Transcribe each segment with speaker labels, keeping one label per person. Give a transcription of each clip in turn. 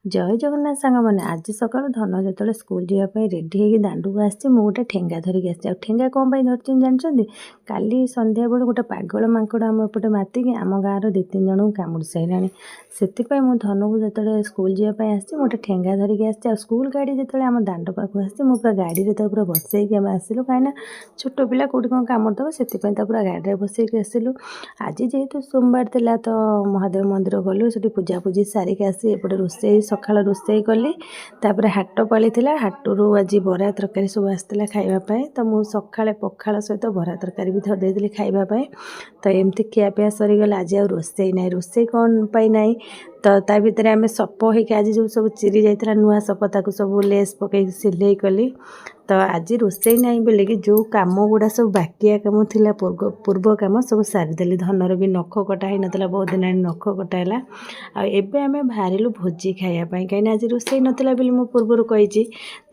Speaker 1: जय जगन्नाथ सांग मैंने आज सका धन जो स्कूल जावाई रेडी होगी दांडू आसी गोटे ठेंगा धरिक आसी ठेंगा कौन धरती जानते काली संध्या बेलू गोटे पागल मांकड़ आम एपटे मातिक आम गाँव दु तीन जन को कामुड़ सारा से धन को जो स्कूल जावाई आसी गोटे ठेंगा धरिक आसी स्कूल गाड़ी जो आम दांड पाक आसी पूरा गाड़ी में पूरा बसईक आम आसलु कहीं छोट पिला कौटी कौन कामुड़ दब से पूरा गाड़ी में बसईक आसलु आज जेहेतु सोमवार थिला तो महादेव मंदिर गलु से पूजा पूजी सारिक आसी एपटे रोसे सकाल रोसे कली तापर हाट पाली हाटू आज बरा तरकारी सब आसला खावाई तो मुझे सका पखाड़ सहित बरा तरकारी भी धरदे खावाई तो एमती खियापिया सरीगला आज आ रोसे ना रोसे कौन पाई ना तो ता भितर आम सप हो आज जो सब चिरी जाता नुआ सप ताक सब लेस पकई सिले कली तो आज रोसे ना बोलिकी जो कम गुड़ा सब बाकिया कम थी पूर्व कम सब सारीदेली धनर भी नख कटा ही नाला बहुत दिन आनी नख कटाला आम बाहर भोजी खायापाई कहीं आज रोसे नाला मुझे पूर्वर कही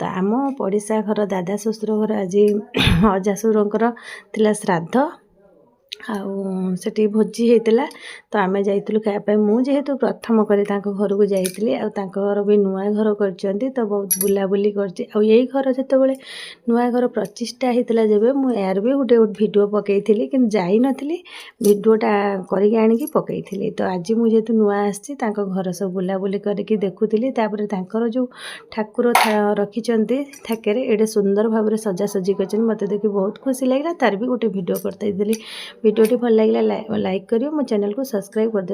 Speaker 1: तो आम पड़िशा घर दादा शशुर घर आज अजाशुर श्राद्ध आठी भोजी होता तो आम जाइलु खायापाई मुझेतु प्रथम करी घर को जाइली घर भी नुआ घर कर तो बहुत बुलाबुली कर जो नुआ घर प्रतिष्ठा होता जब मुझे यार भी गोटे भिडियो पकई थी कि जाई नी भिडियोटा करके पकई तो आज मुझे नुआ आसी घर सब बुलाबुली करके देखुली जो ठाकुर रखिंट थाके एडे सुंदर भाव सजासजी कर मत देखिए बहुत खुशी लगे तार भी गोटे भिडियो करते भिडियोटी भल लगे लाइक करियो मो चैनल को सब्सक्राइब कर दे।